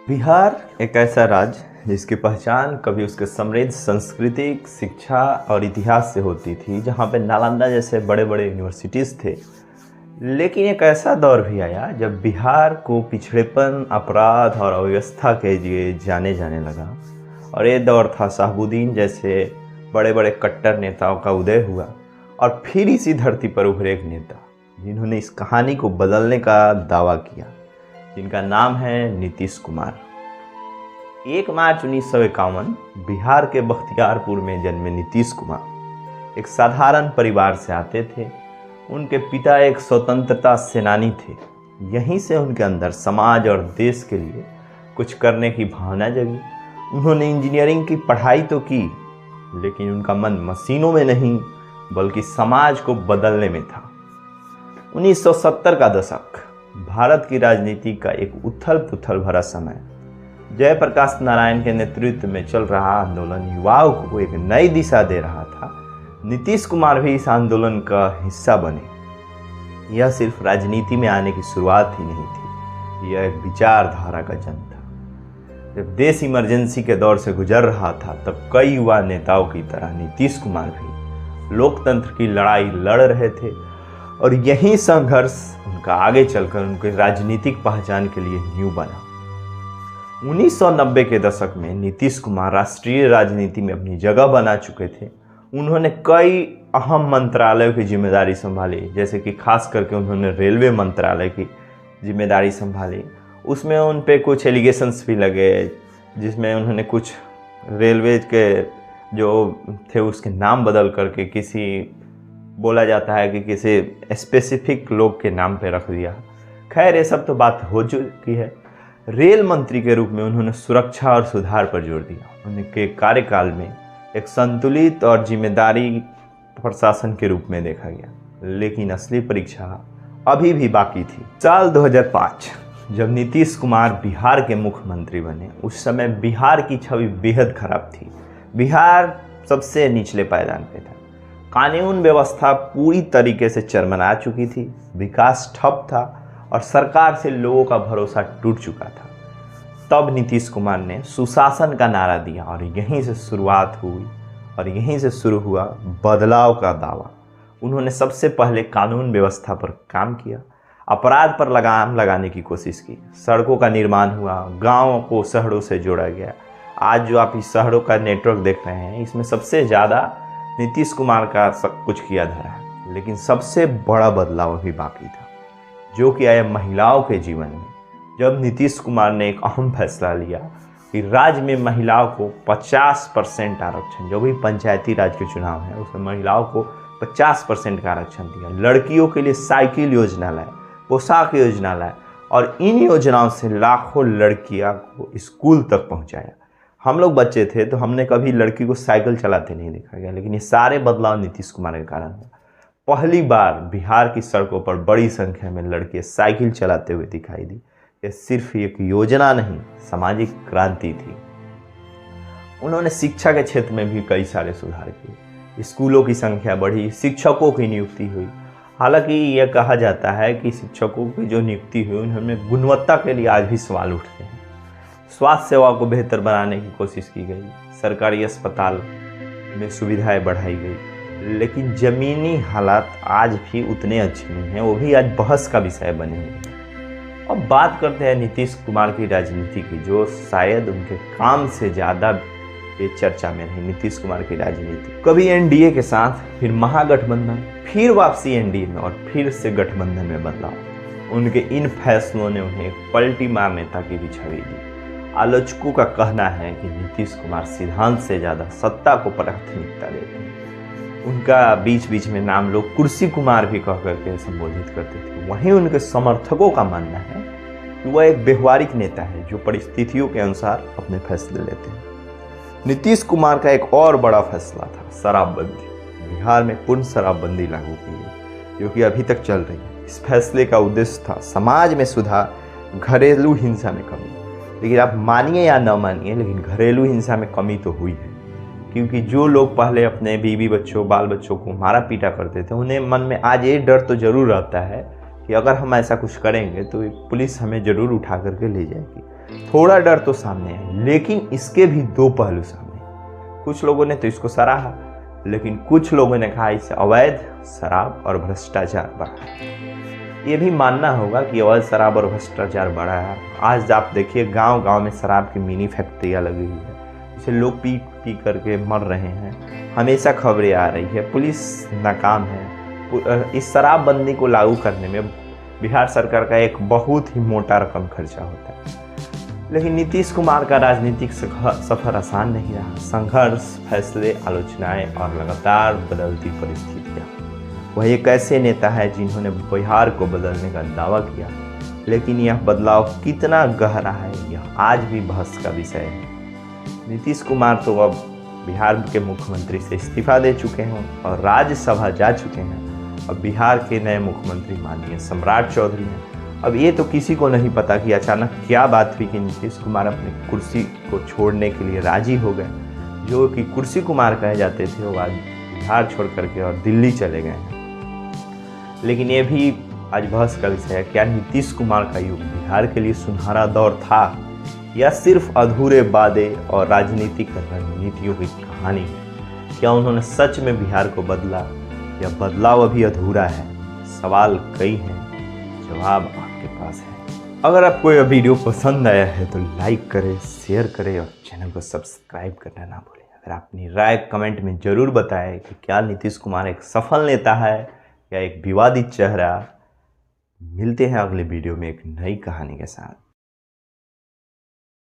बिहार एक ऐसा राज्य जिसकी पहचान कभी उसके समृद्ध सांस्कृतिक शिक्षा और इतिहास से होती थी, जहाँ पे नालंदा जैसे बड़े बड़े यूनिवर्सिटीज़ थे। लेकिन एक ऐसा दौर भी आया जब बिहार को पिछड़ेपन, अपराध और अव्यवस्था के लिए जाने जाने लगा। और ये दौर था शहाबुद्दीन जैसे बड़े बड़े कट्टर नेताओं का उदय हुआ। और फिर इसी धरती पर उभरे एक नेता जिन्होंने इस कहानी को बदलने का दावा किया, जिनका नाम है नीतीश कुमार। 1 मार्च 1951 बिहार के बख्तियारपुर में जन्मे नीतीश कुमार एक साधारण परिवार से आते थे। उनके पिता एक स्वतंत्रता सेनानी थे। यहीं से उनके अंदर समाज और देश के लिए कुछ करने की भावना जगी। उन्होंने इंजीनियरिंग की पढ़ाई तो की, लेकिन उनका मन मशीनों में नहीं बल्कि समाज को बदलने में था। 1970 का दशक भारत की राजनीति का एक उथल पुथल भरा समय। जयप्रकाश नारायण के नेतृत्व में चल रहा आंदोलन युवाओं को एक नई दिशा दे रहा था। नीतीश कुमार भी इस आंदोलन का हिस्सा बने। यह सिर्फ राजनीति में आने की शुरुआत ही नहीं थी, यह एक विचारधारा का जन्म था। जब देश इमरजेंसी के दौर से गुजर रहा था, तब कई युवा नेताओं की तरह नीतीश कुमार भी लोकतंत्र की लड़ाई लड़ रहे थे। और यही संघर्ष उनका आगे चलकर उनके राजनीतिक पहचान के लिए नींव बना। 1990 के दशक में नीतीश कुमार राष्ट्रीय राजनीति में अपनी जगह बना चुके थे। उन्होंने कई अहम मंत्रालयों की जिम्मेदारी संभाली, जैसे कि खास करके उन्होंने रेलवे मंत्रालय की जिम्मेदारी संभाली। उसमें उन पे कुछ एलिगेशंस भी लगे, जिसमें उन्होंने कुछ रेलवे के जो थे उसके नाम बदल करके बोला जाता है कि किसी स्पेसिफिक लोग के नाम पे रख दिया। खैर, ये सब तो बात हो चुकी है। रेल मंत्री के रूप में उन्होंने सुरक्षा और सुधार पर जोर दिया। उनके कार्यकाल में एक संतुलित और जिम्मेदारी प्रशासन के रूप में देखा गया, लेकिन असली परीक्षा अभी भी बाकी थी। साल 2005 जब नीतीश कुमार बिहार के मुख्यमंत्री बने, उस समय बिहार की छवि बेहद खराब थी। बिहार सबसे निचले पायदान पे था। कानून व्यवस्था पूरी तरीके से चरमरा चुकी थी, विकास ठप था और सरकार से लोगों का भरोसा टूट चुका था। तब नीतीश कुमार ने सुशासन का नारा दिया और यहीं से शुरुआत हुई और यहीं से शुरू हुआ बदलाव का दावा। उन्होंने सबसे पहले कानून व्यवस्था पर काम किया, अपराध पर लगाम लगाने की कोशिश की, सड़कों का निर्माण हुआ, गाँवों को शहरों से जोड़ा गया। आज जो आप इस शहरों का नेटवर्क देख रहे हैं, इसमें सबसे ज़्यादा नीतीश कुमार का सब कुछ किया धरा है। लेकिन सबसे बड़ा बदलाव अभी बाकी था, जो कि आया महिलाओं के जीवन में। जब नीतीश कुमार ने एक अहम फैसला लिया कि राज्य में महिलाओं को 50% आरक्षण, जो भी पंचायती राज के चुनाव है उसमें महिलाओं को 50% का आरक्षण दिया। लड़कियों के लिए साइकिल योजना लाए, पोशाक योजना लाए और इन योजनाओं से लाखों लड़कियां को स्कूल तक पहुंचाया। हम लोग बच्चे थे तो हमने कभी लड़की को साइकिल चलाते नहीं देखा गया, लेकिन ये सारे बदलाव नीतीश कुमार के कारण हुआ। पहली बार बिहार की सड़कों पर बड़ी संख्या में लड़के साइकिल चलाते हुए दिखाई दी। यह सिर्फ एक योजना नहीं, सामाजिक क्रांति थी। उन्होंने शिक्षा के क्षेत्र में भी कई सारे सुधार किए। स्कूलों की संख्या बढ़ी, शिक्षकों की नियुक्ति हुई। हालांकि यह कहा जाता है कि शिक्षकों की जो नियुक्ति हुई, उनमें गुणवत्ता के लिए आज भी सवाल उठते हैं। स्वास्थ्य सेवाओं को बेहतर बनाने की कोशिश की गई, सरकारी अस्पताल में सुविधाएं बढ़ाई गई, लेकिन ज़मीनी हालात आज भी उतने अच्छे नहीं हैं। वो भी आज बहस का विषय बने हुए हैं। अब बात करते हैं नीतीश कुमार की राजनीति की, जो शायद उनके काम से ज़्यादा ये चर्चा में रही। नीतीश कुमार की राजनीति कभी एनडीए के साथ, फिर महागठबंधन, फिर वापसी एनडीए में और फिर से गठबंधन में बदलाव। उनके इन फैसलों ने उन्हें पलटी मार नेता की भी छवि दी। आलोचकों का कहना है कि नीतीश कुमार सिद्धांत से ज़्यादा सत्ता को प्राथमिकता देते हैं। उनका बीच बीच में नाम लोग कुर्सी कुमार भी कह करके संबोधित करते थे। वहीं उनके समर्थकों का मानना है कि वह एक व्यवहारिक नेता है जो परिस्थितियों के अनुसार अपने फैसले लेते हैं। नीतीश कुमार का एक और बड़ा फैसला था शराबबंदी। बिहार में पूर्ण शराबबंदी लागू की गई, जो कि अभी तक चल रही है। इस फैसले का उद्देश्य था समाज में सुधार, घरेलू हिंसा में कमी। लेकिन आप मानिए या न मानिए, लेकिन घरेलू हिंसा में कमी तो हुई है, क्योंकि जो लोग पहले अपने बीवी बच्चों, बाल बच्चों को मारा पीटा करते थे, उन्हें मन में आज ये डर तो जरूर रहता है कि अगर हम ऐसा कुछ करेंगे तो पुलिस हमें ज़रूर उठा करके ले जाएगी। थोड़ा डर तो सामने है, लेकिन इसके भी दो पहलू सामने हैं। कुछ लोगों ने तो इसको सराहा, लेकिन कुछ लोगों ने कहा इससे अवैध शराब और भ्रष्टाचार बढ़ा है। ये भी मानना होगा कि अवैध शराब और भ्रष्टाचार बढ़ा है। आज आप देखिए गांव गांव में शराब की मिनी फैक्ट्रियाँ लगी हुई है, जिसे लोग पी पी करके मर रहे हैं। हमेशा खबरें आ रही है, पुलिस नाकाम है। इस शराबबंदी को लागू करने में बिहार सरकार का एक बहुत ही मोटा रकम खर्चा होता है। लेकिन नीतीश कुमार का राजनीतिक सफर आसान नहीं रहा। संघर्ष, फैसले, आलोचनाएं और लगातार बदलती परिस्थितियां। वह एक ऐसे नेता है जिन्होंने बिहार को बदलने का दावा किया, लेकिन यह बदलाव कितना गहरा है यह आज भी बहस का विषय है। नीतीश कुमार तो अब बिहार के मुख्यमंत्री से इस्तीफा दे चुके हैं और राज्यसभा जा चुके हैं। अब बिहार के नए मुख्यमंत्री माननीय सम्राट चौधरी हैं। अब ये तो किसी को नहीं पता कि अचानक क्या बात हुई कि नीतीश कुमार अपनी कुर्सी को छोड़ने के लिए राजी हो गए। जो कि कुर्सी कुमार कहे जाते थे वो आज बिहार छोड़ करके और दिल्ली चले गए हैं। लेकिन ये भी आज बहस का विषय है, क्या नीतीश कुमार का युग बिहार के लिए सुनहरा दौर था या सिर्फ अधूरे वादे और राजनीतिक रणनीतियों की कहानी है? क्या उन्होंने सच में बिहार को बदला या बदलाव अभी अधूरा है? सवाल कई हैं, जवाब आपके पास है। अगर आपको यह वीडियो पसंद आया है तो लाइक करें, शेयर करें और चैनल को सब्सक्राइब करना ना भूलें। अगर अपनी राय कमेंट में ज़रूर बताएं कि क्या नीतीश कुमार एक सफल नेता है या एक विवादित चेहरा। मिलते हैं अगले वीडियो में एक नई कहानी के साथ।